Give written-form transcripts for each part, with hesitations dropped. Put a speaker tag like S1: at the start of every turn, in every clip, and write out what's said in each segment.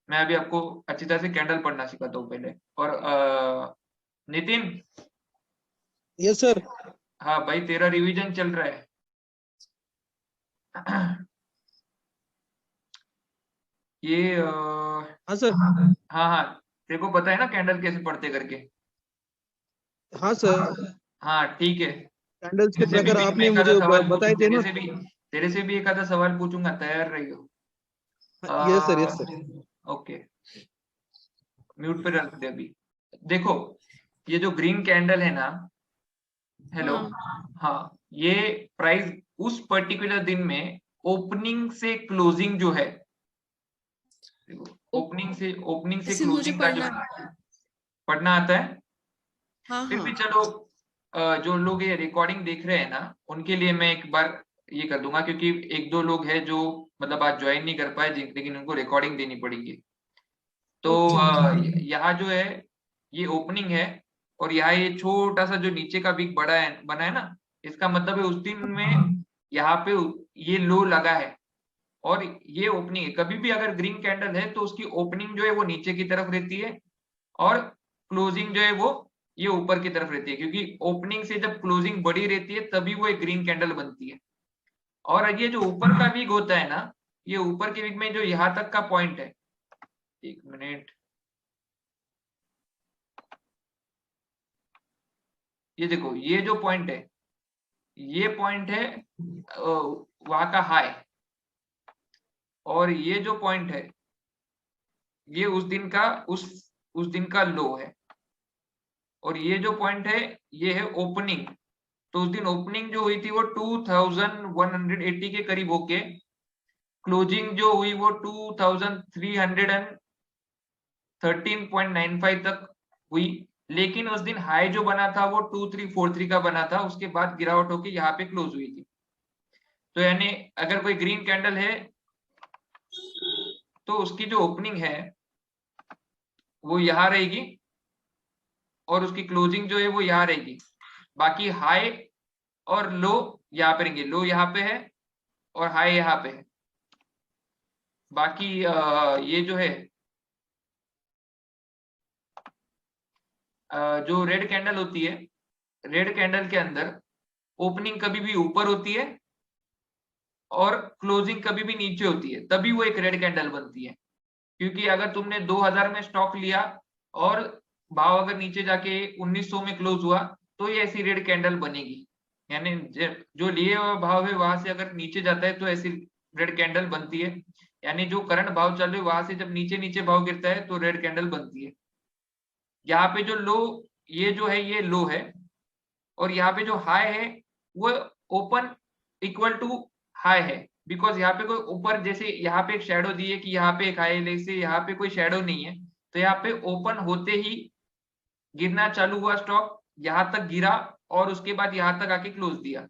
S1: मैं अभी आपको अच्छी तरह से कैंडल पढ़ना सिखाता हूँ पहले। और नितिन,
S2: यस सर।
S1: हाँ भाई, तेरा रिवीजन चल रहा है। ये
S2: हाँ सर।
S1: हाँ हाँ, तेरे को पता है ना कैंडल कैसे पढ़ते करके?
S2: हाँ सर।
S1: हाँ ठीक है।
S2: कैंडल्स के
S1: तेरे से भी
S2: प्रकार
S1: बीच में
S2: आपने
S1: एक आधा
S2: मुझे
S1: सवाल
S2: बताए
S1: पूछूं,
S2: थे ना।
S1: तेरे से भी एक आधा सवाल पूछूंगा, तैयार रहियो।
S2: Yes sir, yes sir.
S1: Okay, mute पे रख दे अभी। देखो, ये जो ग्रीन कैंडल है ना, हेलो,
S3: हाँ।
S1: हाँ, ये प्राइस उस पर्टिकुलर दिन में ओपनिंग से क्लोजिंग जो है, ओपनिंग से
S3: ऐसे मुझे
S1: क्लोजिंग का जो पढ़ना आता है।
S3: हाँ
S1: फिर भी
S3: हाँ।
S1: चलो, जो लोग ये रिकॉर्डिंग देख रहे हैं ना, उनके लिए मैं एक बार ये कर दूंगा, क्योंकि एक दो लोग हैं जो मतलब आज ज्वाइन नहीं कर पाए, लेकिन उनको रिकॉर्डिंग देनी पड़ेगी। तो
S3: ओके ओके।
S1: यहाँ जो है ये ओपनिंग है, और यहाँ ये छोटा सा जो नीचे का विक बड़ा है बना है ना, इसका मतलब है उस दिन में यहाँ पे ये लो लगा है, और ये ओपनिंग है। कभी भी अगर ग्रीन कैंडल है तो उसकी ओपनिंग जो है वो नीचे की तरफ रहती है, और क्लोजिंग जो है वो ये ऊपर की तरफ रहती है, क्योंकि ओपनिंग से जब क्लोजिंग बड़ी रहती है तभी वो एक ग्रीन कैंडल बनती है। और ये जो ऊपर का विक होता है ना, ये ऊपर के विक में जो यहाँ तक का पॉइंट है, एक मिनट, ये देखो, ये जो पॉइंट है, ये पॉइंट है वहां का हाई, और ये जो पॉइंट है ये उस दिन का लो है, और ये जो पॉइंट है ये है ओपनिंग। तो उस दिन ओपनिंग जो हुई थी वो 2180 के करीब होके क्लोजिंग जो हुई वो 2313.95 तक हुई। लेकिन उस दिन हाई जो बना था वो 2343 का बना था, उसके बाद गिरावट होके यहाँ पे क्लोज हुई थी। तो यानी अगर कोई ग्रीन कैंडल है तो उसकी जो ओपनिंग है वो यहाँ रहेगी, और उसकी क्लोजिंग जो है वो यहाँ रहेगी। बाकी हाई और लो यहाँ पे रहेंगे, लो यहाँ पे है और हाई यहाँ पे है। बाकी ये जो है जो रेड कैंडल होती है, रेड कैंडल के अंदर ओपनिंग कभी भी ऊपर होती है और क्लोजिंग कभी भी नीचे होती है, तभी वो एक रेड कैंडल बनती है। क्योंकि अगर तुमने 2000 में स्टॉक लिया और भाव अगर नीचे जाके 1900 में क्लोज हुआ, तो ये ऐसी रेड कैंडल बनेगी। यानी जो लिए हुआ भाव है वहां से अगर नीचे जाता है तो ऐसी रेड कैंडल बनती है। यानी जो करंट भाव चल रहे वहां से जब नीचे नीचे भाव गिरता है तो रेड कैंडल बनती है। यहाँ पे जो लो, ये जो है ये लो है, और यहाँ पे जो हाई है वो ओपन इक्वल टू हाई है। बिकॉज यहाँ पे कोई ऊपर, जैसे यहाँ पे एक शेडो दी है कि यहाँ पे एक हाई है, से यहाँ पे कोई शेडो नहीं है, तो यहाँ पे ओपन होते ही गिरना चालू हुआ स्टॉक, यहाँ तक गिरा और उसके बाद यहाँ तक आके क्लोज दिया।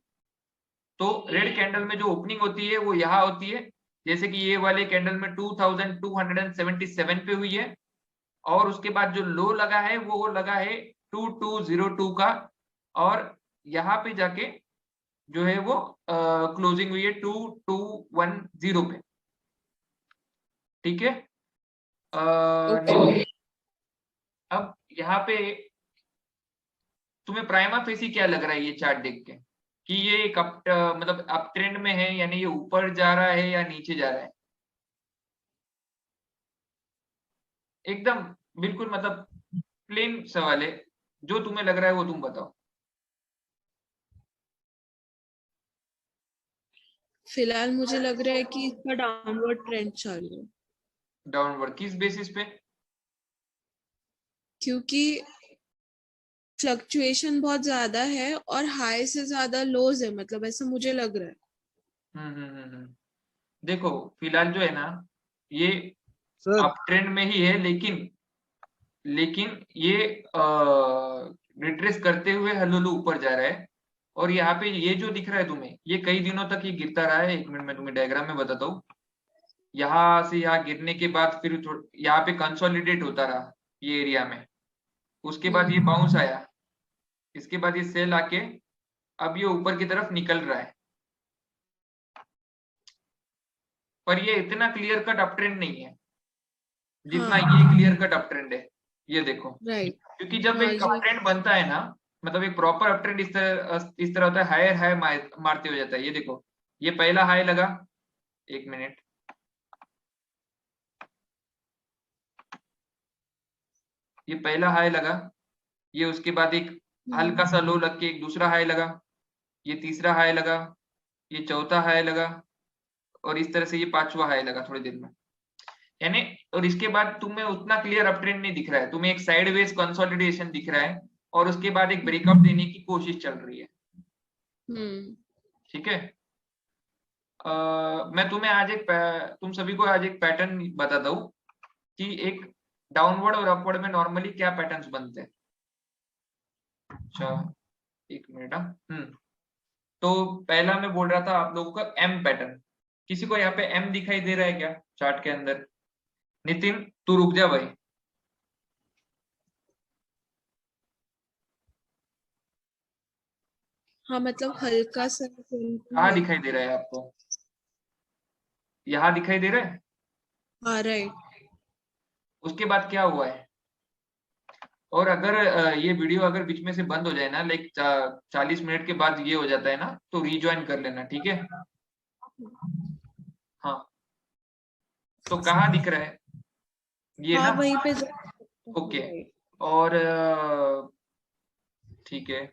S1: तो रेड कैंडल में जो ओपनिंग होती है वो यहाँ होती है, जैसे कि ये वाले कैंडल में 2277 पे हुई है, और उसके बाद जो लो लगा है वो लगा है 2202 का, और यहाँ पे जाके जो है वो क्लोजिंग हुई है 2210 पे। ठीक है।
S3: ओके।
S1: अब यहाँ पे तुम्हें प्राइमा फेसी क्या लग रहा है ये चार्ट देख के, कि ये एक मतलब अप ट्रेंड में है, यानी ये ऊपर जा रहा है या नीचे जा रहा है? एकदम बिल्कुल मतलब प्लेन सवाल है, जो तुम्हें लग रहा है वो तुम बताओ।
S3: फिलहाल मुझे लग रहा है कि इसका डाउनवर्ड ट्रेंड चालू है,
S1: डाउनवर्ड किस बेसिस पे?
S3: क्योंकि फ्लक्चुएशन बहुत ज्यादा है और हाई से ज्यादा लोज है, मतलब ऐसा मुझे लग रहा है।
S1: देखो, फिलहाल जो है ना, ये
S2: सर।
S1: अप ट्रेंड में ही है, लेकिन ये रिट्रेस करते हुए हल्लुल्लु ऊपर जा रहा है। और यहाँ पे ये जो दिख रहा है तुम्हें, ये कई दिनों तक ये गिरता रहा है। एक मिनट में तुम्हें डायग्राम में बताता हूँ। यहाँ से यहाँ गिरने के बाद फिर यहाँ पे कंसोलिडेट होता रहा ये एरिया में, उसके बाद ये बाउंस आया, इसके बाद ये सेल आके अब ये ऊपर की तरफ निकल रहा है। पर ये इतना क्लियर कट अप ट्रेंड नहीं है, जितना
S3: हाँ।
S1: ये क्लियर कट अप ट्रेंड है, ये देखो।
S3: राइट।
S1: क्योंकि जब
S3: हाँ
S1: एक
S3: ये
S1: अप ट्रेंड बनता है ना, मतलब एक प्रॉपर अप ट्रेंड इस तरह होता है, हायर हाई मारते हो जाता है। ये देखो, ये पहला हाई लगा, 1 मिनट, ये पहला हाई लगा, ये उसके बाद एक हल्का सा लो लग के एक दूसरा हाई लगा, ये तीसरा हाई लगा, ये चौथा हाई लगा, और इस तरह से ये पांचवा हाई लगा थोड़ी देर में, यानी। और इसके बाद तुम्हें उतना क्लियर अप ट्रेंड नहीं दिख रहा है, तुम्हें एक साइडवेज कंसोलिडेशन दिख रहा है, और उसके बाद एक ब्रेकआउट देने की कोशिश चल रही है। ठीक है। मैं तुम्हें आज तुम सभी को आज एक पैटर्न बताता हूँ कि एक डाउनवर्ड और अपवर्ड में नॉर्मली क्या पैटर्न्स बनते हैं। अच्छा, 1 मिनट। तो पहला मैं बोल रहा था आप लोगों का एम पैटर्न। किसी को यहाँ पे एम दिखाई दे रहा है क्या चार्ट के अंदर? नितिन, तू रुक जा भाई।
S3: हाँ मतलब हल्का सा
S1: कहाँ दिखाई दे रहा है आपको? यहाँ दिखाई दे रहा है?
S3: हाँ राइट।
S1: उसके बाद क्या हुआ है? और अगर ये वीडियो अगर बीच में से बंद हो जाए ना, लाइक 40 मिनट के बाद ये हो जाता है ना, तो रीज्वाइन कर लेना, ठीक है? हाँ, तो कहाँ दिख रहा है ये
S3: हाँ
S1: ना?
S3: वहीं पे
S1: ओके। और ठीक है,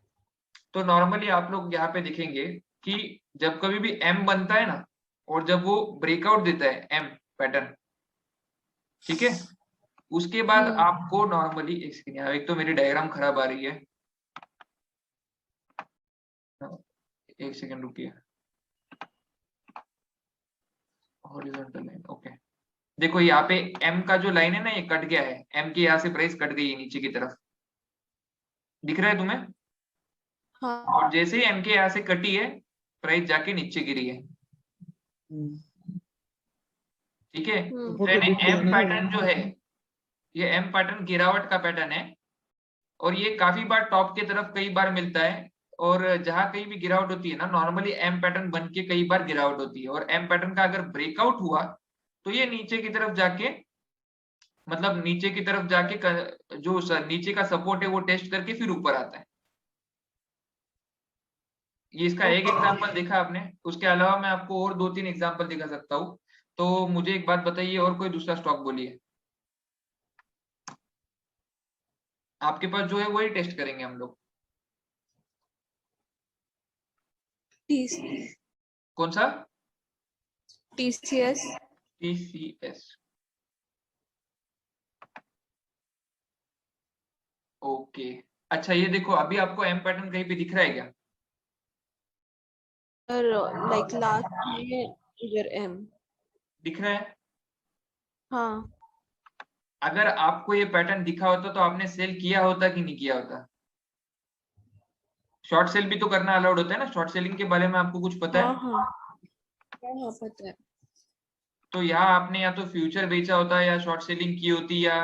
S1: तो नॉर्मली आप लोग यहाँ पे देखेंगे कि जब कभी भी एम बनता है ना, और जब वो ब्रेकआउट देता है एम पैटर्न, ठीक है, उसके बाद आपको नॉर्मली एक सेकंड, यहाँ एक तो मेरी डायग्राम खराब आ रही है, एक सेकंड रुकिए। Horizontal line, okay. देखो यहाँ पे एम का जो लाइन है ना, ये कट गया है, एम की यहाँ से प्राइस कट गई है नीचे की तरफ, दिख रहा है तुम्हें?
S3: हाँ।
S1: और जैसे ही एम के यहाँ से कटी है, प्राइस जाके नीचे गिरी है, ठीक है। तो यानी एम पैटर्न जो है, ये एम पैटर्न गिरावट का पैटर्न है, और ये काफी बार टॉप की तरफ कई बार मिलता है, और जहां कहीं भी गिरावट होती है ना, नॉर्मली एम पैटर्न बन के कई बार गिरावट होती है, और एम पैटर्न का अगर ब्रेकआउट हुआ तो ये नीचे की तरफ जाके, मतलब नीचे की तरफ जाके जो नीचे का सपोर्ट है वो टेस्ट करके फिर ऊपर आता है। ये इसका एक एग्जांपल देखा आपने, उसके अलावा मैं आपको और 2-3 एग्जांपल दिखा सकता हूँ। तो मुझे एक बात बताइए, और कोई दूसरा स्टॉक बोलिए, आपके पास जो है वही टेस्ट करेंगे हम लोग। कौन सा?
S3: TCS।
S1: TCS, okay. अच्छा, ये देखो, अभी आपको एम पैटर्न कहीं पे दिख रहा है क्या?
S3: लाइक लास्ट में इधर M।
S1: दिख रहा है?
S3: हाँ।
S1: अगर आपको ये पैटर्न दिखा होता तो आपने सेल किया होता कि नहीं किया होता? शॉर्ट सेल भी तो करना अलाउड होता है ना, शॉर्ट सेलिंग के बारे में आपको कुछ पता है?
S3: हाँ हाँ पता है।
S1: तो यहाँ आपने या तो फ्यूचर बेचा होता है, या शॉर्ट सेलिंग की होती, या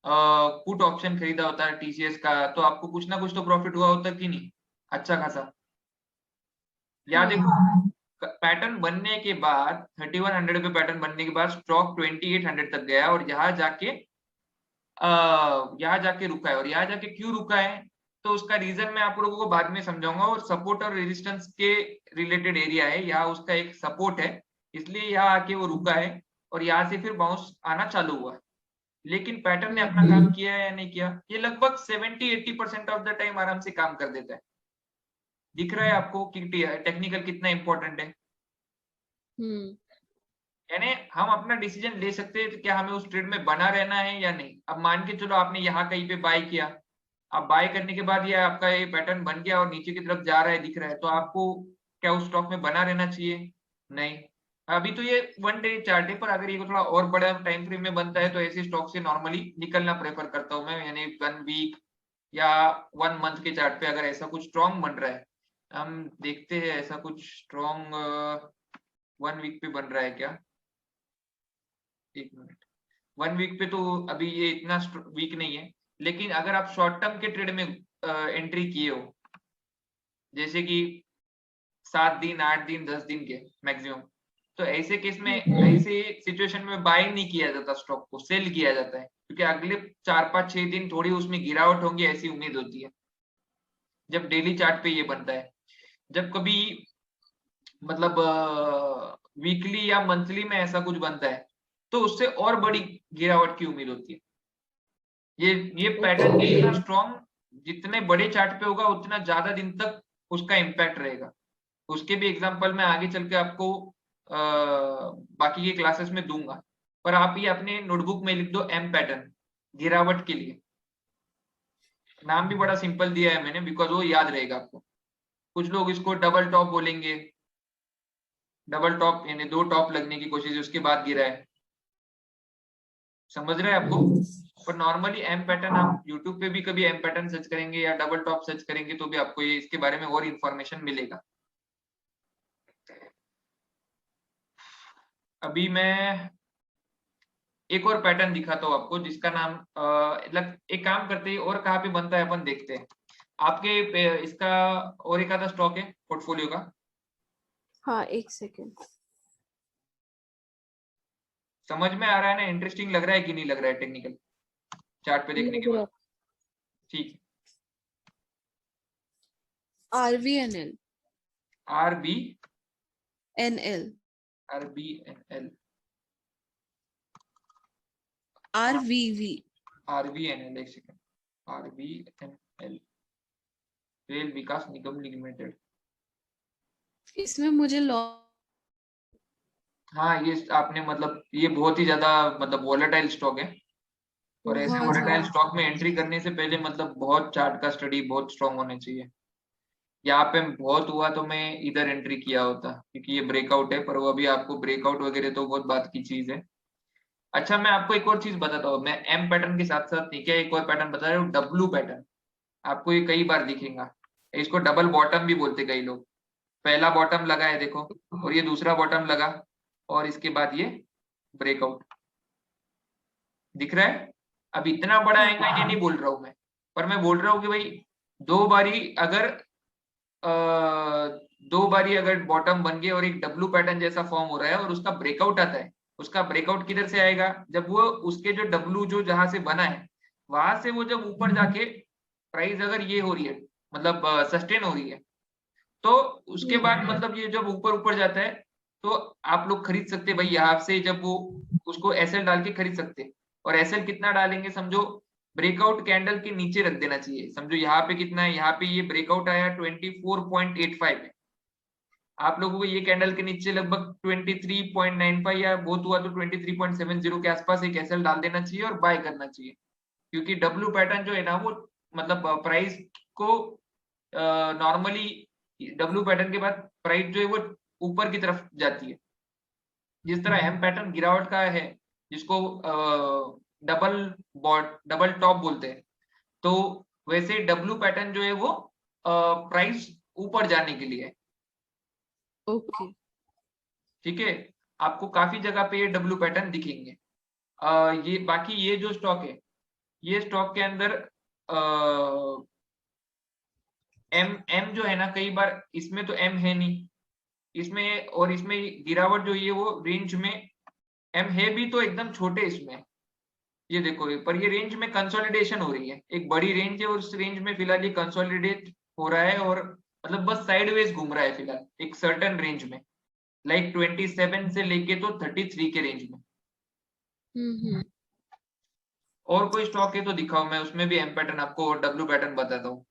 S1: पुट ऑप्शन खरीदा होता है टीसीएस का, तो आपको कुछ ना कुछ तो प्रॉफिट हुआ होता कि नहीं, अच्छा खासा। या देखो, पैटर्न बनने के बाद 3100 पे पैटर्न बनने के बाद स्टॉक 2800 तक गया, और यहाँ जाके रुका है, और यहाँ जाके क्यों रुका है तो उसका रीजन मैं आप लोगों को बाद में समझाऊंगा। और सपोर्ट और रेजिस्टेंस के रिलेटेड एरिया है, यहाँ उसका एक सपोर्ट है, इसलिए यहाँ आके वो रुका है, और यहाँ से फिर बाउंस आना चालू हुआ है। लेकिन पैटर्न ने अपना काम किया है या नहीं किया? ये लगभग 70-80% ऑफ द टाइम आराम से काम कर देता है। दिख रहा है आपको कि टेक्निकल कितना इंपॉर्टेंट है? यानी हम अपना डिसीजन ले सकते हैं कि क्या हमें उस ट्रेड में बना रहना है या नहीं। अब मान के चलो आपने यहाँ कहीं पे बाय किया, अब बाय करने के बाद ये आपका ये पैटर्न बन गया और नीचे की तरफ जा रहा है, दिख रहा है, तो आपको क्या उस स्टॉक में बना रहना चाहिए? नहीं। अभी तो ये 1 डे चार्ट है, पर अगर ये थोड़ा और बड़ा टाइम फ्रेम में बनता है तो ऐसे स्टॉक से नॉर्मली निकलना प्रेफर करता हूँ मैं, यानी 1 वीक या 1 मंथ के चार्ट पे अगर ऐसा कुछ स्ट्रॉन्ग बन रहा है। हम देखते हैं ऐसा कुछ स्ट्रॉन्ग 1 वीक पे बन रहा है क्या? 1 मिनट। 1 वीक पे तो अभी ये इतना वीक नहीं है, लेकिन अगर आप शॉर्ट टर्म के ट्रेड में एंट्री किए हो, जैसे कि 7 दिन, 8 दिन, 10 दिन के मैक्सिमम, तो ऐसे केस में, ऐसे सिचुएशन में बाय नहीं किया जाता, स्टॉक को सेल किया जाता है, क्योंकि अगले 4-5-6 दिन थोड़ी उसमें गिरावट होंगी ऐसी उम्मीद होती है जब डेली चार्ट पे ये बनता है। जब कभी मतलब वीकली या मंथली में ऐसा कुछ बनता है तो उससे और बड़ी गिरावट की उम्मीद होती है। ये पैटर्न जितना स्ट्रॉन्ग, जितने बड़े चार्ट पे होगा उतना ज्यादा दिन तक उसका इम्पैक्ट रहेगा। उसके भी एग्जांपल मैं आगे चल के आपको बाकी के क्लासेस में दूंगा, पर आप ये अपने नोटबुक में लिख दो एम पैटर्न, गिरावट के लिए। नाम भी बड़ा सिंपल दिया है मैंने, बिकॉज वो याद रहेगा आपको। कुछ लोग इसको डबल टॉप बोलेंगे, डबल टॉप यानी 2 टॉप लगने की कोशिश, उसके बाद गिरा है, समझ रहे हैं आपको। पर नॉर्मली एम पैटर्न आप यूट्यूब पे भी कभी एम पैटर्न सर्च करेंगे या डबल टॉप सर्च करेंगे तो भी आपको ये इसके बारे में और इंफॉर्मेशन मिलेगा। अभी मैं एक और पैटर्न दिखाता हूँ आपको, जिसका नाम एक काम करते हैं, और कहाँ पे बनता है अपन देखते हैं। आपके इसका और एक आधा स्टॉक है पोर्टफोलियो का?
S3: हाँ, एक सेकेंड।
S1: समझ में आ रहा है ना? इंटरेस्टिंग लग रहा है कि नहीं लग रहा है टेक्निकल चार्ट पे देखने के बाद? ठीक है।
S3: RVNL
S1: RBNL RVNL, एक सेकंड, RVNL रेल विकास निगम लिमिटेड।
S3: इसमें मुझे
S1: हाँ, ये आपने मतलब ये बहुत ही ज्यादा मतलब वॉलेटाइल स्टॉक है, और ऐसे
S3: बहुत
S1: वॉलेटाइल
S3: ज्यादा।
S1: स्टॉक में एंट्री करने से पहले मतलब बहुत चार्ट का स्टडी बहुत स्ट्रांग होना चाहिए। यहाँ पे बहुत हुआ तो मैं इधर एंट्री किया होता, क्योंकि ये ब्रेकआउट है, पर वो अभी आपको ब्रेकआउट वगैरह तो बहुत बात की चीज है। अच्छा, मैं आपको एक और चीज बताता हूँ, मैं एम पैटर्न के साथ साथ नहीं क्या एक और पैटर्न बता रहा हूँ, डब्लू पैटर्न। आपको ये कई बार दिखेगा, इसको डबल बॉटम भी बोलते कई लोग। पहला बॉटम लगा है देखो, और ये दूसरा बॉटम लगा, और इसके बाद ये ब्रेकआउट दिख रहा है। अब इतना बड़ा आएगा ये नहीं बोल रहा हूं मैं, पर मैं बोल रहा हूँ कि भाई दो बारी अगर बॉटम बन गए और एक डब्लू पैटर्न जैसा फॉर्म हो रहा है और उसका ब्रेकआउट आता है, उसका ब्रेकआउट किधर से आएगा? जब वो उसके जो डब्लू जो जहां से बना है वहां से वो जब ऊपर जाके प्राइस अगर ये हो रही है, मतलब सस्टेन हो रही है, तो उसके बाद मतलब ये जब ऊपर ऊपर जाता है तो आप लोग खरीद सकते हैं भाई यहाँ से, जब वो उसको एसएल डाल के खरीद सकते हैं। और एसएल कितना डालेंगे? समझो ब्रेकआउट कैंडल के नीचे रख देना चाहिए। समझो यहाँ पे कितना है, यहाँ पे ये ब्रेकआउट आया 24.85 है, आप लोगों को ये कैंडल के नीचे लगभग 23.95 या बहुत हुआ तो 23.70 के आसपास एक एसएल डाल देना चाहिए और बाय करना चाहिए, क्योंकि डब्ल्यू पैटर्न जो है ना वो मतलब प्राइस को नॉर्मली डब्ल्यू पैटर्न के बाद प्राइस जो है वो ऊपर की तरफ जाती है। जिस तरह एम पैटर्न गिरावट का है, जिसको डबल टॉप बोलते हैं, तो वैसे डब्ल्यू पैटर्न जो है वो प्राइस ऊपर जाने के लिए है।
S3: ओके।
S1: ठीक है, आपको काफी जगह पे ये डब्ल्यू पैटर्न दिखेंगे। ये बाकी ये जो स्टॉक है, ये स्टॉक के अंदर एम जो है ना, कई बार इसमें तो एम है नहीं इसमें, और इसमें गिरावट जो ये वो रेंज में एम है भी तो एकदम छोटे इसमें। ये देखो, पर ये रेंज में कंसोलिडेशन हो रही है, एक बड़ी रेंज है और उस रेंज में फिलहाल ये कंसोलिडेट हो रहा है, और मतलब बस साइडवेज घूम रहा है फिलहाल एक सर्टेन रेंज में, लाइक 27 से लेके तो 33 के रेंज में। और कोई स्टॉक है तो दिखाओ, मैं उसमें भी एम पैटर्न आपको और डब्ल्यू पैटर्न बताता हूँ।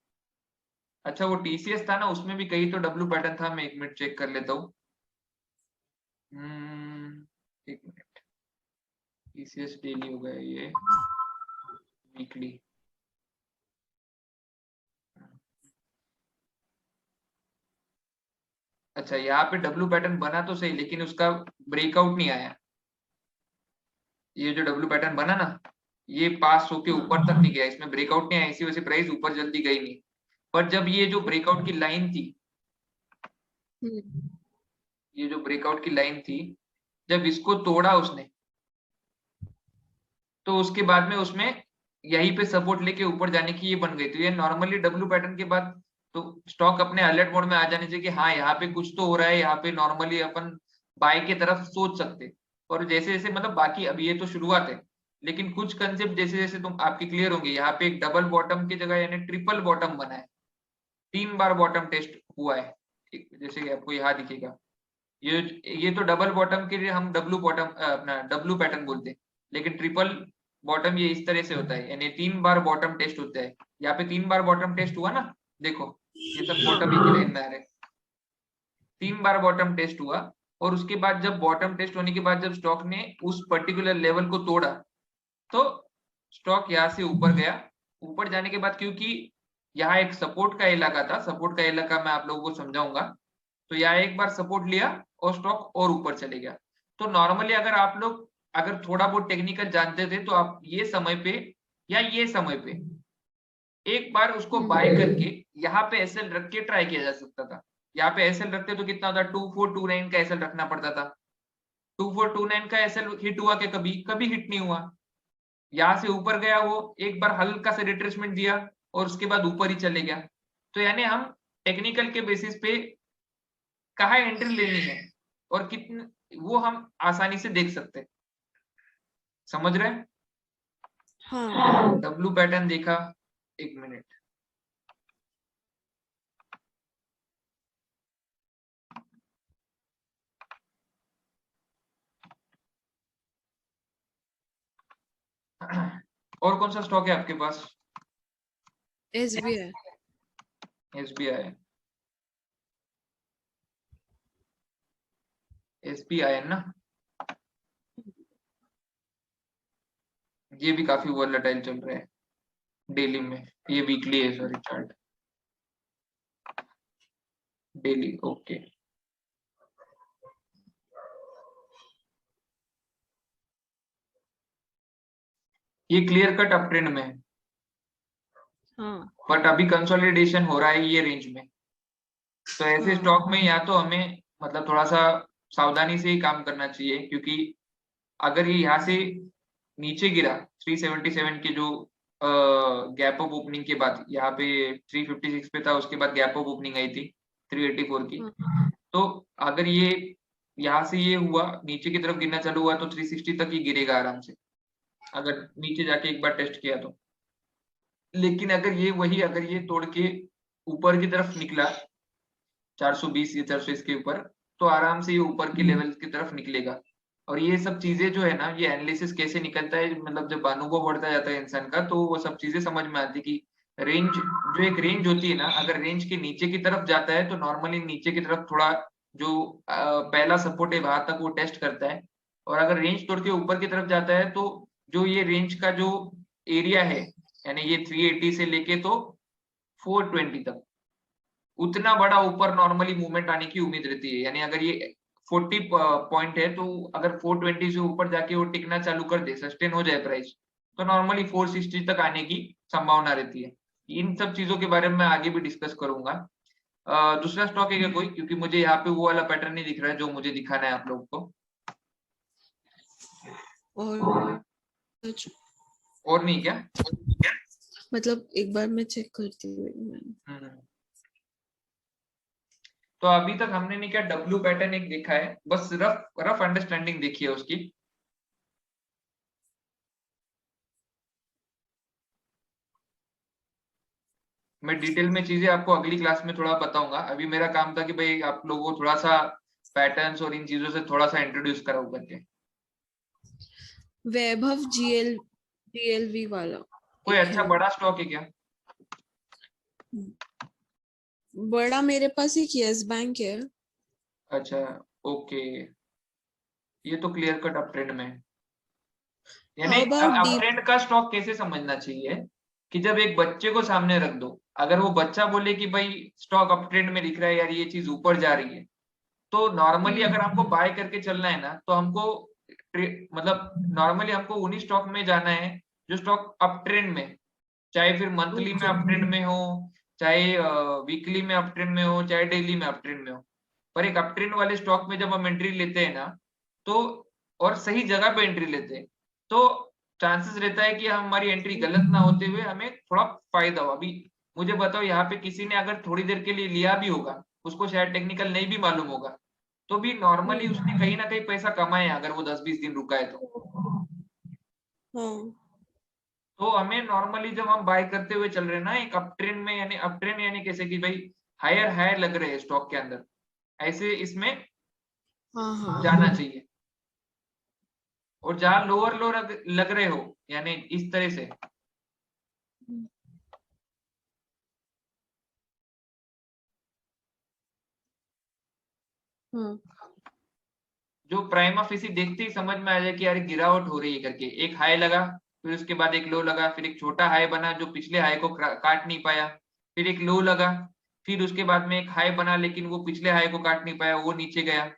S1: अच्छा, वो टीसीएस था ना, उसमें भी कहीं तो डब्ल्यू पैटर्न था, मैं 1 मिनट चेक कर लेता हूँ। 1 मिनट, टीसीएस डेली हो गया, ये वीकली। अच्छा, यहाँ पे डब्ल्यू पैटर्न बना तो सही, लेकिन उसका ब्रेकआउट नहीं आया। ये जो डब्ल्यू पैटर्न बना ना, ये पास होके ऊपर तक नहीं गया, इसमें ब्रेकआउट नहीं आया, इसी वजह से प्राइस ऊपर जल्दी गई नहीं। पर जब ये जो ब्रेकआउट की लाइन थी, ये जो ब्रेकआउट की लाइन थी, जब इसको तोड़ा उसने, तो उसके बाद में उसमें यहीं पे सपोर्ट लेके ऊपर जाने की ये बन गई। तो ये नॉर्मली डब्ल्यू पैटर्न के बाद तो स्टॉक अपने अलर्ट मोड में आ जाने चाहिए कि हाँ यहाँ पे कुछ तो हो रहा है, यहाँ पे नॉर्मली अपन बाय की तरफ सोच सकते। और जैसे जैसे मतलब बाकी अभी ये तो शुरुआत है, लेकिन कुछ कंसेप्ट जैसे जैसे तुम आपकी क्लियर होंगे, यहाँ पे एक डबल बॉटम की जगह यानी ट्रिपल बॉटम बना है, 3 बार बॉटम टेस्ट हुआ है, जैसे कि आपको यहाँ दिखेगा। ये तो डबल बॉटम के लिए हम डब्लू बॉटम अपना डब्लू पैटर्न बोलते हैं, लेकिन ट्रिपल बॉटम ये इस तरह से होता है, यानी 3 बार बॉटम टेस्ट होता है। यहाँ पे 3 बार बॉटम टेस्ट हुआ ना, देखो ये सब बॉटम एक लाइन में आ रहे हैं, 3 बार बॉटम टेस्ट हुआ। और उसके बाद जब बॉटम टेस्ट होने के बाद जब स्टॉक ने उस पर्टिकुलर लेवल को तोड़ा, तो स्टॉक यहाँ से ऊपर गया। ऊपर जाने के बाद क्योंकि यहाँ एक सपोर्ट का इलाका था, सपोर्ट का इलाका मैं आप लोगों को समझाऊंगा, तो यहाँ एक बार सपोर्ट लिया और स्टॉक और ऊपर चले गया। तो नॉर्मली अगर आप लोग अगर थोड़ा बहुत टेक्निकल जानते थे, तो आप ये समय पे या ये समय पे एक बार उसको बाय करके यहाँ पे एसएल रख के ट्राई किया जा सकता था। यहाँ पे एसएल रखते तो कितना होता, 2429 का एसएल रखना पड़ता था। 2429 का एसएल हिट हुआ क्या? कभी कभी हिट नहीं हुआ। यहाँ से ऊपर गया, वो एक बार हल्का सा रिट्रेसमेंट दिया और उसके बाद ऊपर ही चले गया। तो यानी हम टेक्निकल के बेसिस पे कहाँ एंट्री लेनी है और कितने, वो हम आसानी से देख सकते हैं। समझ रहे हैं?
S3: हाँ।
S1: डब्लू पैटर्न देखा, एक मिनट, और कौन सा स्टॉक है आपके पास?
S3: SBI।
S1: एसबीआई, एसबीआई है ना, ये भी काफी वोलेटाइल चल रहा है डेली में। ये वीकली है, सॉरी, चार्ट डेली, ओके। ये क्लियर कट अप ट्रेंड में है,
S3: हाँ।
S1: बट अभी कंसोलिडेशन हो रहा है ये रेंज में। तो ऐसे स्टॉक में या तो हमें मतलब थोड़ा सा सावधानी से ही काम करना चाहिए, क्योंकि अगर ये यहाँ से नीचे गिरा 377 के जो गैप ऑफ ओपनिंग के बाद, यहाँ पे 356 पे था, उसके बाद गैप ऑफ ओपनिंग आई थी 384 की। तो अगर ये यहाँ से ये हुआ, नीचे की तरफ गिरना चालू हुआ, तो 360 तक ही गिरेगा आराम से, अगर नीचे जाके एक बार टेस्ट किया तो। लेकिन अगर ये तोड़ के ऊपर की तरफ निकला 420 या 420 के ऊपर, तो आराम से ये ऊपर के लेवल की तरफ निकलेगा। और ये सब चीजें जो है ना, ये एनालिसिस कैसे निकलता है, मतलब जब अनुभव बढ़ता जाता है इंसान का, तो वो सब चीजें समझ में आती कि रेंज, जो एक रेंज होती है ना, अगर रेंज के नीचे की तरफ जाता है तो नॉर्मली नीचे की तरफ थोड़ा जो पहला सपोर्ट है वहां तक वो टेस्ट करता है। और अगर रेंज तोड़ के ऊपर की तरफ जाता है, तो जो ये रेंज का जो एरिया है, यानी ये 380 से लेके तो 420 तक, उतना बड़ा ऊपर नॉर्मली मूवमेंट आने की उम्मीद रहती है। यानी अगर ये 40 पॉइंट है, तो अगर 420 से ऊपर जाके वो टिकना चालू कर दे, सस्टेन हो जाए प्राइस, तो नॉर्मली 460 तक आने की संभावना रहती है। इन सब चीजों के बारे में मैं आगे भी डिस्कस करूंगा। दूसरा स्टॉक है क्या कोई? क्योंकि मुझे यहाँ पे वो वाला पैटर्न नहीं दिख रहा है जो मुझे दिखाना है आप लोगों को। और नहीं क्या?
S3: मतलब एक बार मैं चेक करती हूँ।
S1: तो अभी तक हमने नहीं क्या, डब्ल्यू पैटर्न एक देखा है, बस रफ रफ अंडरस्टैंडिंग देखी है उसकी। मैं डिटेल में चीजें आपको अगली क्लास में थोड़ा बताऊंगा। अभी मेरा काम था कि भाई आप लोगों को थोड़ा सा पैटर्न्स और इन चीजों से थोड़ा सा इंट्रोड्यूस कराऊं करके।
S3: वैभव GLV वाला
S1: कोई अच्छा बड़ा स्टॉक है क्या?
S3: बड़ा मेरे पास एक यस बैंक है।
S1: अच्छा, ओके, ये तो क्लियर कट अप ट्रेंड में है। यानी अप ट्रेंड का स्टॉक कैसे समझना चाहिए कि जब एक बच्चे को सामने रख दो, अगर वो बच्चा बोले कि भाई स्टॉक अप ट्रेंड में दिख रहा है यार, ये चीज ऊपर जा रही है, तो नॉर्मली अगर हमको बाय करके चलना है ना, तो हमको मतलब नॉर्मली हमको उन्हीं स्टॉक में जाना है जो स्टॉक अप ट्रेंड में, चाहे फिर मंथली में अप ट्रेंड में हो, चाहे वीकली में अप ट्रेंड में हो, चाहे डेली में अप ट्रेंड में हो। पर एक अप ट्रेंड वाले स्टॉक में जब हम एंट्री लेते हैं ना, तो और सही जगह पे एंट्री लेते हैं, तो चांसेस रहता है कि हमारी एंट्री गलत ना होते हुए हमें थोड़ा फायदा हो। अभी मुझे बताओ, यहाँ पे किसी ने अगर थोड़ी देर के लिए लिया भी होगा, उसको शायद टेक्निकल नहीं भी मालूम होगा, तो भी नॉर्मली उसने कहीं ना कहीं पैसा कमाया अगर वो 10-20 दिन रुका है
S3: हाँ
S1: तो हमें नॉर्मली जब हम बाय करते हुए चल रहे हैं ना एक अप ट्रेंड में, यानी अप ट्रेंड यानी कैसे कि भाई हायर हायर लग रहे हैं स्टॉक के अंदर, ऐसे इसमें
S3: हाँ हाँ
S1: जाना चाहिए। और जहां लोअर लोअर लग रहे हो यानी इस तरह से,
S3: हाँ
S1: जो प्राइमा फेसी देखते ही समझ में आ जाए कि यार गिरावट हो रही है करके, एक हाई लगा, फिर उसके बाद एक लो लगा, फिर एक छोटा हाई बना जो पिछले हाई को काट नहीं पाया, फिर एक लो लगा, फिर उसके बाद में एक हाई बना लेकिन वो पिछले हाई को काट नहीं पाया, वो नीचे गया,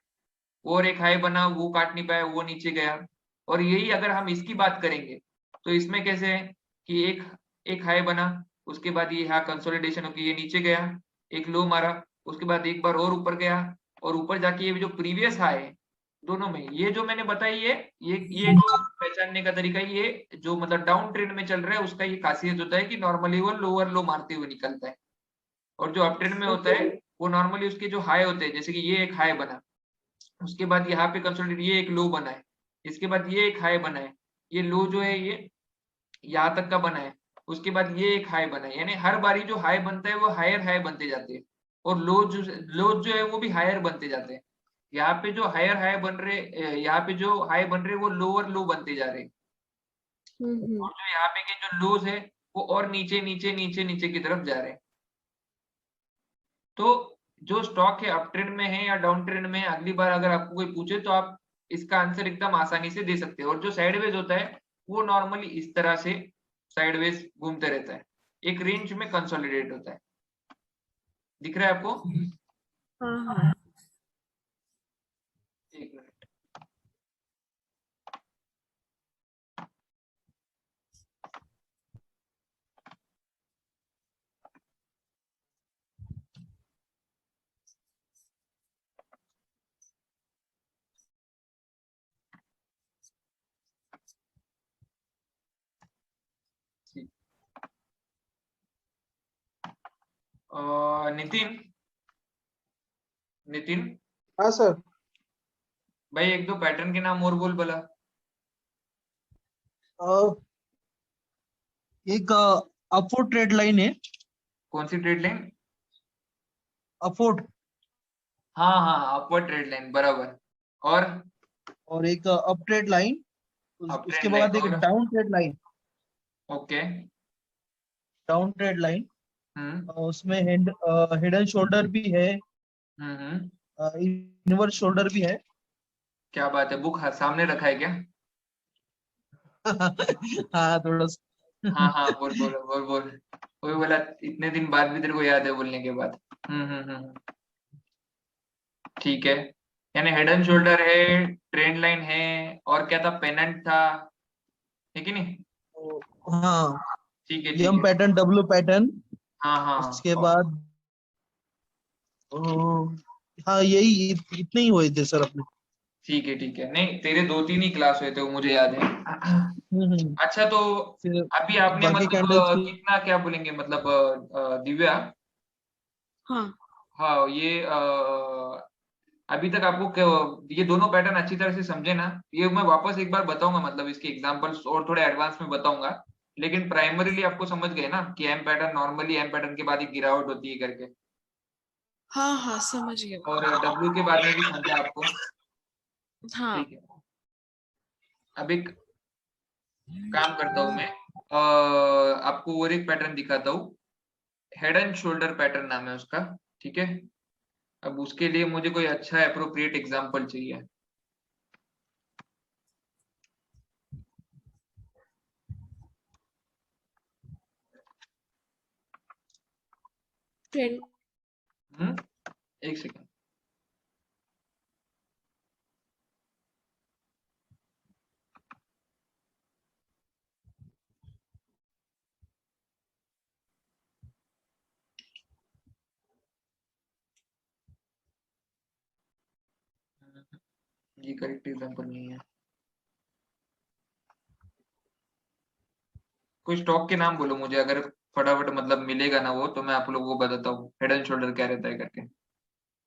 S1: और एक हाई बना वो काट नहीं पाया, वो नीचे गया। और यही अगर हम इसकी बात करेंगे तो इसमें कैसे है कि एक एक हाई बना, उसके बाद ये यहाँ कंसोलिडेशन होकर ये नीचे गया, एक लो मारा, उसके बाद एक बार और ऊपर गया, और ऊपर जाके ये जो प्रीवियस हाई है दोनों में, ये जो मैंने बताई है, ये जो पहचानने का तरीका, ये जो मतलब डाउन ट्रेंड में चल रहा है उसका ये खासियत होता है कि नॉर्मली वो लोअर लो मारते हुए निकलता है। और जो अप ट्रेंड में होता है वो नॉर्मली उसके जो हाई होते हैं, जैसे कि ये एक हाई बना, उसके बाद यहाँ पे कंसोलिडेट ये एक लो बना है, इसके बाद ये एक हाई बना है, ये लो जो है ये यहाँ तक का बना है, उसके बाद ये एक हाई बना है, यानी हर बारी जो हाई बनता है वो हायर हाई बनते जाते हैं, और लो जो है वो भी हायर बनते जाते हैं। यहाँ पे जो हायर हाई बन रहे, यहाँ पे जो हाई बन रहे वो लोअर लो बनते जा रहे हैं, और जो यहाँ पे के जो लोज है वो और नीचे नीचे नीचे नीचे की तरफ जा रहे हैं। तो जो स्टॉक है अप ट्रेंड में है या डाउन ट्रेंड में है, अगली बार अगर आपको कोई पूछे तो आप इसका आंसर एकदम आसानी से दे सकते हो। और जो साइडवेज होता है वो नॉर्मली इस तरह से साइडवेज घूमते रहता है, एक रेंज में कंसोलिडेट होता है। दिख रहा है आपको?
S3: हाँ हाँ
S1: एक मिनट। नितिन, नितिन
S2: हाँ सर।
S1: भाई एक दो पैटर्न के नाम और बोल भला।
S2: एक अपवर्ड ट्रेड लाइन है।
S1: कौन सी ट्रेड लाइन?
S2: अपवर्ड।
S1: हाँ हाँ, अपवर्ड ट्रेड लाइन बराबर। और
S2: एक अप ट्रेड लाइन।
S1: अप
S2: उसके
S1: ट्रेंड लाइन
S2: बाद एक
S1: और
S2: down trade line.
S1: Okay.
S2: Down trade line.
S1: Hmm
S2: उसमें हेड एंड शोल्डर भी है।
S1: हम्म।
S2: इनवर्स शोल्डर भी है।
S1: क्या बात है, बुक सामने रखा है क्या?
S2: हाँ थोड़ा
S1: हाँ हाँ, बोल बोल बोल बोल। वही बोला, इतने दिन बाद भी तेरे को याद है बोलने के बाद। ठीक है, यानी हेड एंड शोल्डर है, ट्रेंड लाइन है, और क्या था, पेनेंट था, है कि नहीं?
S2: हाँ
S1: ठीक है ठीक
S2: एम
S1: है।
S2: Pattern W pattern.
S1: हाँ हाँ
S2: उसके बाद हाँ यही इतने ही हुए थे सर अपने।
S1: ठीक है, नहीं तेरे 2-3 ही क्लास हुए थे वो मुझे याद है।
S2: हम्म।
S1: अच्छा तो
S2: फिर
S1: अभी आपने
S2: बाकी
S1: मतलब
S2: कैंडल्स की।
S1: कितना क्या बोलेंगे मतलब दिव्या,
S3: हाँ
S1: हाँ ये अभी तक आपको ये दोनों पैटर्न अच्छी तरह से समझे ना? ये मैं वापस एक बार बताऊंगा, मतलब इसके एग्जांपल्स और थोड़े एडवांस में बताऊंगा, लेकिन प्राइमरीली आपको समझ गए ना कि M pattern, normally M pattern के बाद एक गिरावट होती है करके,
S3: हाँ हाँ समझ गया।
S1: और डब्ल्यू के बाद में भी समझा आपको?
S3: हाँ
S1: ठीक है, अब एक काम करता हूँ मैं, आपको और एक पैटर्न दिखाता हूँ, हेड एंड शोल्डर पैटर्न नाम है उसका। ठीक है, अब उसके लिए मुझे कोई अच्छा एप्रोप्रिएट एग्जांपल चाहिए।
S3: ट्रेंड।
S1: हम्म, एक सेकेंड। ये करेक्ट एग्जांपल नहीं है। कोई स्टॉक के नाम बोलो मुझे, अगर फटाफट मतलब मिलेगा ना वो, तो मैं आप लोगों को बताता हूँ हेड एंड शोल्डर क्या रहता है करके।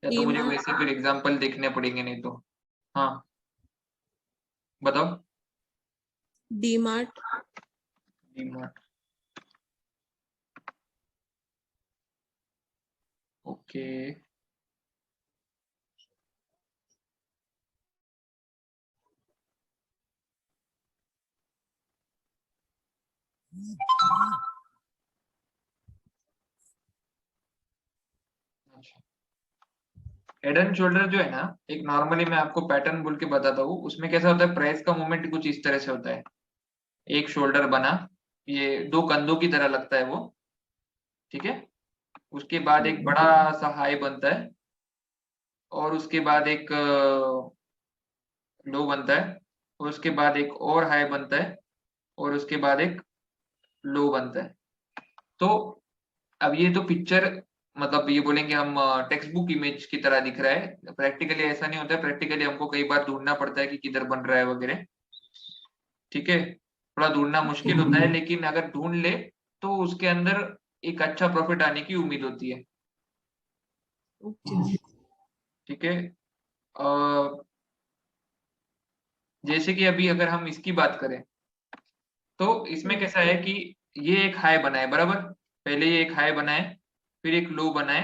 S1: या तो मुझे
S3: DMart,
S1: वैसे फिर एग्जांपल देखने पड़ेंगे, नहीं तो। हाँ बताओ।
S3: DMart,
S1: DMart, okay. अच्छा, हेड एंड शोल्डर जो है ना, एक नॉर्मली मैं आपको पैटर्न बोल के बताता हूँ, उसमें कैसा होता है, प्राइस का मूवमेंट कुछ इस तरह से होता है। एक शोल्डर बना, ये दो कंधों की तरह लगता है वो, ठीक है। उसके बाद एक बड़ा सा हाई बनता है, और उसके बाद एक लो बनता है, और उसके बाद एक और हाई बनता है, और उसके बाद एक लो बनता है। तो अब ये तो पिक्चर, मतलब ये बोलेंगे हम टेक्स्ट बुक इमेज की तरह दिख रहा है, प्रैक्टिकली ऐसा नहीं होता है। प्रैक्टिकली हमको कई बार ढूंढना पड़ता है कि किधर बन रहा है वगैरह, ठीक है। थोड़ा ढूंढना मुश्किल होता है, लेकिन अगर ढूंढ ले तो उसके अंदर एक अच्छा प्रॉफिट आने की उम्मीद होती है,
S3: okay.
S1: ठीक है। जैसे कि अभी अगर हम इसकी बात करें, तो इसमें कैसा है कि ये एक हाई बनाए, बराबर। पहले ये एक हाई बनाए, फिर एक लो बनाए,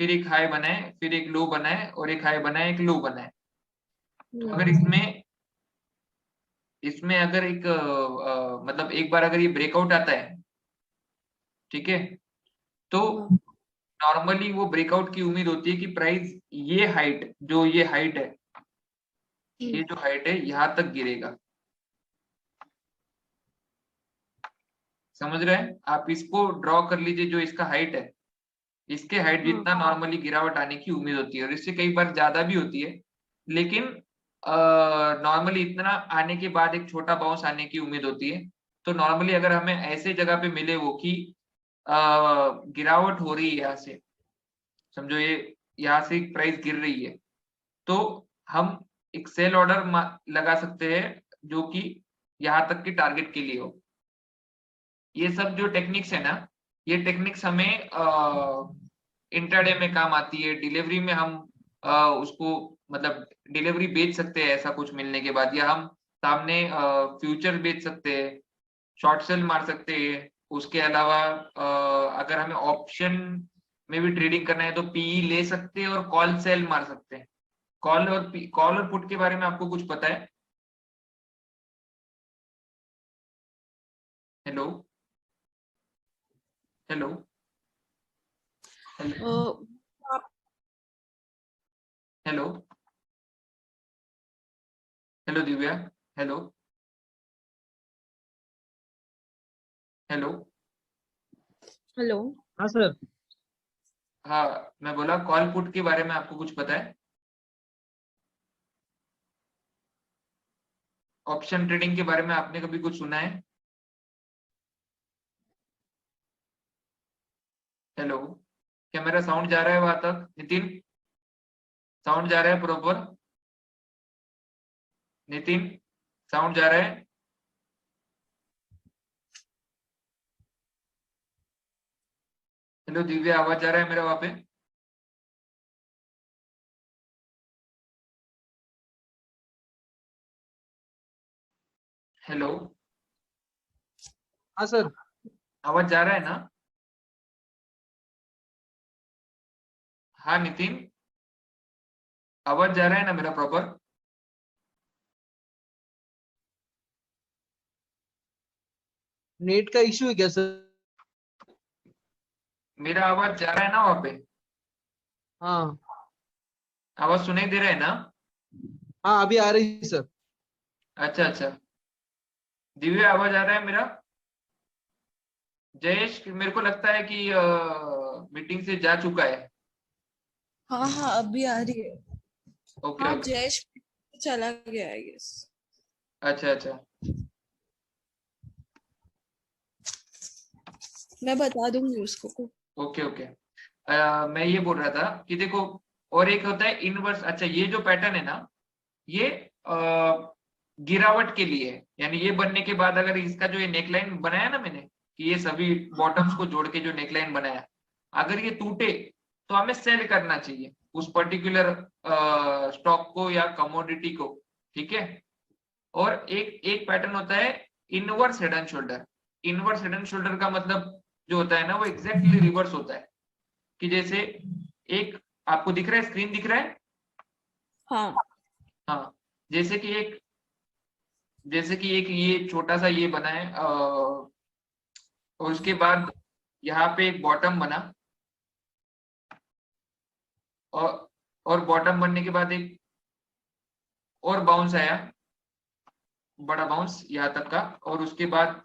S1: फिर एक हाई बनाए, फिर एक लो बनाए, और एक हाई बनाए, एक लो बनाए। तो अगर इसमें इसमें अगर एक मतलब एक बार अगर ये ब्रेकआउट आता है, ठीक है, तो नॉर्मली वो ब्रेकआउट की उम्मीद होती है कि प्राइस ये हाइट, जो ये हाइट है, ये जो हाइट है यहां तक गिरेगा। समझ रहे हैं आप? इसको ड्रॉ कर लीजिए, जो इसका हाइट है, इसके हाइट जितना नॉर्मली गिरावट आने की उम्मीद होती है, और इससे कई बार ज्यादा भी होती है। लेकिन नॉर्मली इतना आने के बाद एक छोटा बाउंस आने की उम्मीद होती है। तो नॉर्मली अगर हमें ऐसे जगह पे मिले वो कि गिरावट हो रही है यहाँ से, समझो ये यहाँ से प्राइस गिर रही है, तो हम एक सेल ऑर्डर लगा सकते हैं, जो कि यहाँ तक की टारगेट के लिए हो। ये सब जो टेक्निक्स है ना, ये टेक्निक्स हमें इंट्राडे में काम आती है। डिलीवरी में हम उसको, मतलब डिलीवरी बेच सकते हैं ऐसा कुछ मिलने के बाद, या हम सामने फ्यूचर बेच सकते हैं, शॉर्ट सेल मार सकते हैं। उसके अलावा अगर हमें ऑप्शन में भी ट्रेडिंग करना है तो पीई ले सकते हैं, और कॉल सेल मार सकते हैं। कॉल और पुट के बारे में आपको कुछ पता है? Hello, hello, hello, hello Divya, hello, hello.
S3: Hello.
S2: हाँ सर।
S1: हाँ, मैं बोला कॉल पुट के बारे में आपको कुछ पता है? ऑप्शन ट्रेडिंग के बारे में आपने कभी कुछ सुना है? हेलो, क्या मेरा साउंड जा रहा है वहां तक? नितिन, साउंड जा रहा है प्रॉपर? नितिन, साउंड जा रहा है? हेलो दिव्या, आवाज जा रहा है मेरा वहां पे? हेलो,
S2: हाँ सर।
S1: आवाज जा रहा है ना? हाँ नितिन, आवाज जा रहा है ना मेरा प्रॉपर?
S2: नेट का इश्यू है क्या सर?
S1: मेरा आवाज जा रहा है ना वहां पे?
S2: हाँ
S1: आवाज सुनाई दे रहा है ना?
S2: हाँ, अभी आ रही है सर।
S1: अच्छा अच्छा, दिव्या आवाज आ रहा है मेरा? जयेश, मेरे को लगता है कि मीटिंग से जा चुका है।
S3: हाँ हाँ, अभी आ रही है।
S1: ओके
S3: हाँ,
S1: ओके,
S3: जयेश चला गया आई गेस।
S1: अच्छा अच्छा,
S3: मैं बता दूंगी उसको।
S1: Okay okay. मैं ये बोल रहा था कि देखो, और एक होता है इनवर्स। अच्छा, ये जो पैटर्न है ना, ये गिरावट के लिए है। यानी ये बनने के बाद अगर इसका जो ये नेकलाइन बनाया ना मैंने, कि ये सभी बॉटम्स को जोड़ के जो नेकलाइन बनाया, अगर ये टूटे तो हमें सेल करना चाहिए। उस पर्टिकुलर स्टॉक को या कमोडिटी को, ठीक है। और एक पैटर्न होता है inverse head and shoulder. Inverse head and shoulder का मतलब जो होता है ना, वो एग्जैक्टली रिवर्स होता है। कि जैसे एक आपको दिख रहा है, स्क्रीन दिख रहा है?
S3: हाँ
S1: हाँ, जैसे कि एक ये छोटा सा ये बना है, और उसके बाद यहाँ पे एक बॉटम बना, और बॉटम बनने के बाद एक और बाउंस आया, बड़ा बाउंस यहाँ तक का, और उसके बाद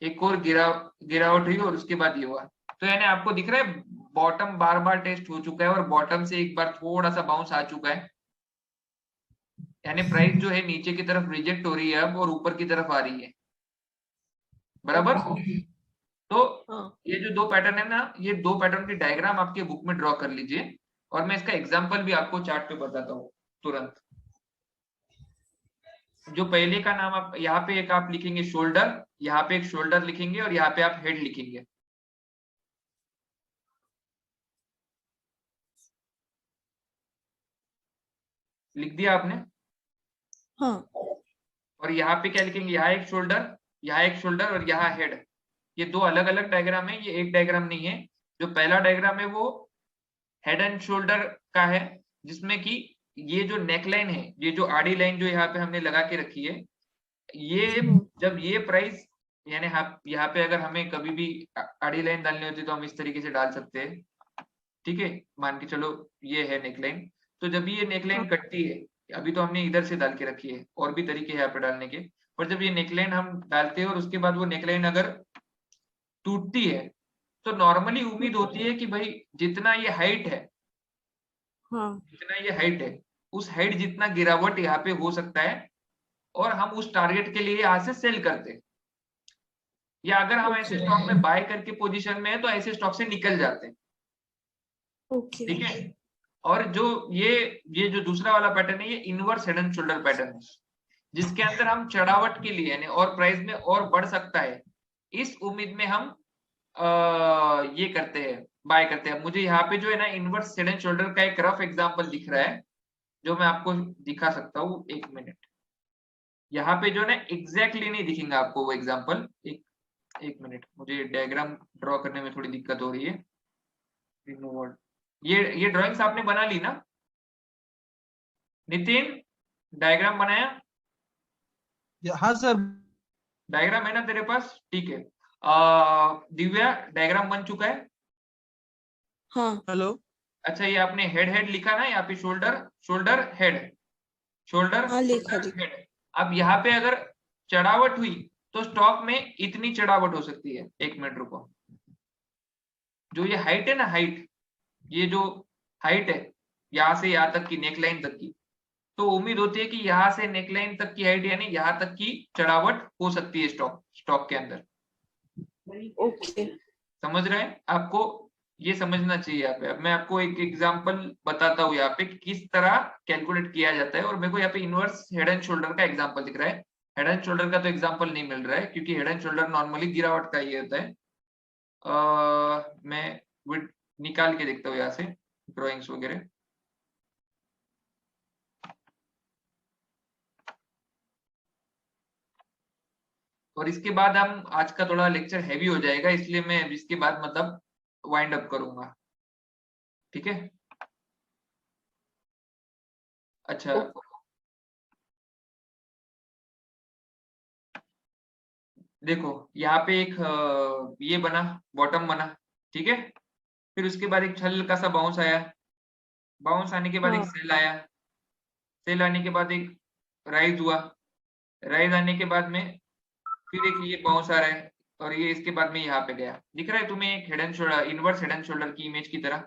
S1: एक और गिरावट हुई, और उसके बाद ये हुआ। तो यानी आपको दिख रहा है बॉटम बार बार टेस्ट हो चुका है, और बॉटम से एक बार थोड़ा सा बाउंस आ चुका है, यानी प्राइस जो है नीचे की तरफ रिजेक्ट हो रही है अब, और ऊपर की तरफ आ रही है, बराबर। तो
S3: हाँ
S1: ये जो दो पैटर्न है ना, ये दो पैटर्न की डायग्राम आपके बुक में ड्रॉ कर लीजिए, और मैं इसका एग्जांपल भी आपको चार्ट पे बताता हूँ तुरंत। जो पहले का नाम आप यहाँ पे एक आप लिखेंगे शोल्डर, यहाँ पे एक शोल्डर लिखेंगे, और यहाँ पे आप हेड लिखेंगे। लिख दिया आपने?
S3: हाँ
S1: और यहाँ पे क्या लिखेंगे, यहाँ एक शोल्डर, यहाँ एक शोल्डर, और यहाँ हेड। ये दो अलग अलग डायग्राम है, ये एक डायग्राम नहीं है। जो पहला डायग्राम है वो हेड एंड शोल्डर का है, जिसमें कि ये जो नेकलाइन है, ये जो आड़ी लाइन जो यहाँ पे हमने लगा के रखी है, ये जब ये प्राइस, यानी यहाँ पे अगर हमें कभी भी आड़ी लाइन डालनी होती है तो हम इस तरीके से डाल सकते हैं, ठीक है। मान के चलो ये है नेकलाइन, तो जब ये नेकलाइन कटती है, अभी तो हमने इधर से डाल के रखी है, और भी तरीके हैं यहाँ पे डालने के, पर जब ये नेकलाइन हम डालते हैं और उसके बाद वो नेकलाइन अगर टूटती है, तो नॉर्मली उम्मीद होती है कि भाई जितना ये हाइट है,
S3: हाँ
S1: जितना ये हाइट है, उस हाइट जितना गिरावट यहाँ पे हो सकता है, और हम उस टारगेट के लिए यहाँ से सेल करते हैं। या अगर हम ऐसे स्टॉक में बाय करके पोजीशन में है तो ऐसे स्टॉक से निकल जाते हैं,
S3: ओके
S1: ठीक है। और जो ये जो दूसरा वाला पैटर्न है, ये inverse head and shoulder pattern है, जिसके अंदर हम चढ़ावट के लिए यानी और प्राइस में और बढ़ सकता है, इस उम्मीद में हम ये करते हैं, बाय करते हैं। मुझे यहाँ पे जो है ना इनवर्स हेड एंड शोल्डर का एक रफ एग्जांपल दिख रहा है, जो मैं आपको दिखा सकता हूँ, एक मिनट। यहाँ पे जो ना एग्जैक्टली नहीं दिखेगा आपको वो एग्जांपल, एक मिनट, मुझे डायग्राम ड्रॉ करने में थोड़ी दिक्कत हो रही है। ये ड्राइंग्स आपने बना ली ना नितिन? डायग्राम बनाया?
S2: हाँ सर।
S1: डायग्राम है ना तेरे पास? ठीक है। दिव्या, डायग्राम बन चुका है?
S3: हाँ
S2: हेलो।
S1: अच्छा, ये आपने हेड हेड लिखा ना यहाँ पे, शोल्डर शोल्डर हेड, शोल्डर
S3: हाँ लिखा
S1: शोल्डर
S3: जी
S1: हेड। अब यहाँ पे अगर चढ़ावट हुई तो स्टॉक में इतनी चढ़ावट हो सकती है, एक मिनट रुको। जो ये हाइट है ना, हाइट, ये जो हाइट है यहाँ से यहाँ तक की, नेकलाइन तक की, तो उम्मीद होती है कि यहाँ से नेकलाइन तक की हाइट यानी यहाँ तक की चढ़ावट हो सकती है स्टॉक के अंदर।
S3: ओके
S1: समझ रहे हैं? आपको ये समझना चाहिए यहाँ पे। अब मैं आपको एक एग्जांपल बताता हूँ यहाँ पे किस तरह कैलकुलेट किया जाता है, और मेरे को यहाँ पे इनवर्स हेड एंड शोल्डर का एग्जांपल दिख रहा है। हेड एंड शोल्डर का तो एग्जांपल नहीं मिल रहा है, क्योंकि हेड एंड शोल्डर नॉर्मली गिरावट का ये होता है। मैं निकाल के देखता हूँ यहाँ से ड्रॉइंग्स वगैरह। और इसके बाद हम, आज का थोड़ा लेक्चर हैवी हो जाएगा, इसलिए मैं इसके बाद मतलब वाइंड अप करूंगा, ठीक है। अच्छा, देखो यहाँ पे एक ये बना, बॉटम बना, ठीक है। फिर उसके बाद एक हल्का सा बाउंस आया, बाउंस आने के बाद एक
S3: हाँ
S1: सेल आया, सेल आने के बाद एक राइज हुआ, राइज आने के बाद में फिर एक ये बाउंस आ रहा है, और ये इसके बाद में यहाँ पे गया। दिख रहा है तुम्हें एक head and shoulder, inverse head and shoulder की इमेज की तरह?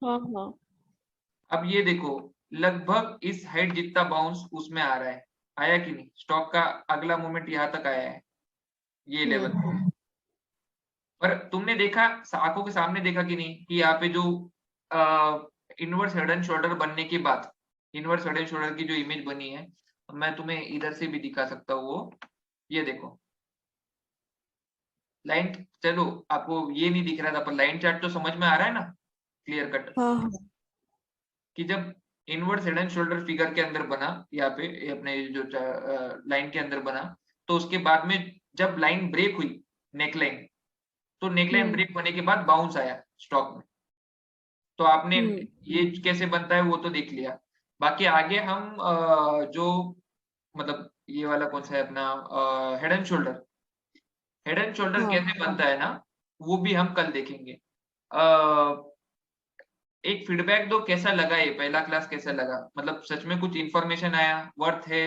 S3: हाँ हाँ
S1: अब ये देखो, लगभग इस हाइट जितना बाउंस उसमें आ रहा है, आया कि नहीं? स्टॉक का अगला मूवमेंट यहाँ तक आया है, ये लेवल। पर तुमने देखा, आंखों के सामने देखा कि नहीं कि यहाँ पे जो इनवर्स हेड एंड शोल्डर बनने के बाद, इनवर्स हेड एंड शोल्डर की जो इमेज बनी है, मैं तुम्हें इधर से भी दिखा सकता हूँ वो, ये देखो लाइन। चलो आपको ये नहीं दिख रहा था, पर लाइन चार्ट तो समझ में आ रहा है ना, क्लियर कट।
S3: हाँ हाँ
S1: कि जब inverse head and shoulder figure के अंदर बना, यहाँ पे ये अपने जो लाइन के अंदर बना, तो उसके बाद में जब लाइन ब्रेक हुई नेक लाइन, तो नेक लाइन ब्रेक होने के बाद बाउंस आया स्टॉक में। तो आपने ये कैसे बनता है वो तो देख लिया। बाकी आगे हम जो मतलब ये वाला कौन सा है अपना head and shoulder, head and shoulder
S3: हाँ
S1: कैसे बनता है ना, वो भी हम कल देखेंगे। एक फीडबैक दो, कैसा लगा ये पहला क्लास, कैसा लगा? मतलब सच में कुछ इन्फॉर्मेशन आया, वर्थ है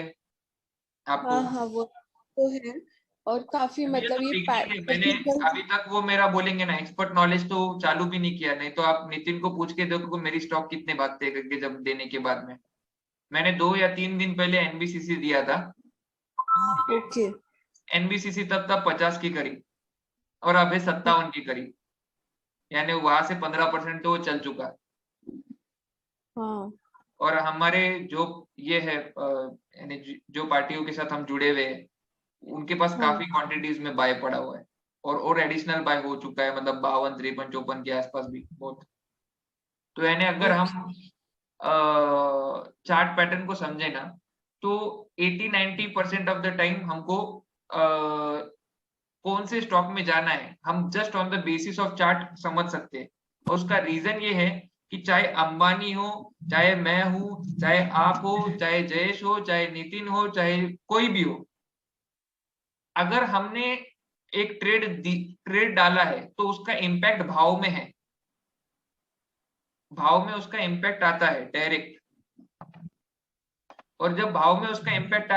S1: आपको?
S3: हाँ हाँ, वो तो है। और काफी
S1: ये तो
S3: मतलब ये
S1: बिगनिंग है, मैंने
S3: टेक्निकल।
S1: अभी तक वो मेरा बोलेंगे ना एक्सपर्ट नॉलेज तो चालू भी नहीं किया। नहीं तो आप नितिन को पूछ के देखो मेरी स्टॉक कितने भागते हैं करके, जब देने के बाद में मैंने 2 या 3 दिन पहले एनबीसीसी दिया था।
S3: ओके।
S1: एनबीसीसी तब तब 50 की करी और अब है 57 की करी, यानी वहां से 15% तो वो चल चुका।
S3: हाँ
S1: और हमारे जो ये है यानी जो पार्टियों के साथ हम जुड़े हुए हैं, उनके पास
S3: हाँ
S1: काफी क्वांटिटीज में बाय पड़ा हुआ है, और एडिशनल बाय हो चुका है, मतलब 52, 53, 54 के आसपास भी बहुत। तो यानी अगर
S3: ओके।
S1: हम चार्ट पैटर्न को समझे ना, तो 80-90% ऑफ द टाइम हमको कौन से स्टॉक में जाना है हम just on the basis of chart समझ सकते हैं। और उसका रीजन ये है कि चाहे अंबानी हो, चाहे मैं हूं, चाहे आप हो, चाहे जयेश हो, चाहे नितिन हो, चाहे कोई भी हो, अगर हमने एक ट्रेड डाला है तो उसका इम्पैक्ट भाव में है, भाव में उसका इम्पैक्ट आता है डायरेक्ट। और जब भाव में उसका इम्पैक्ट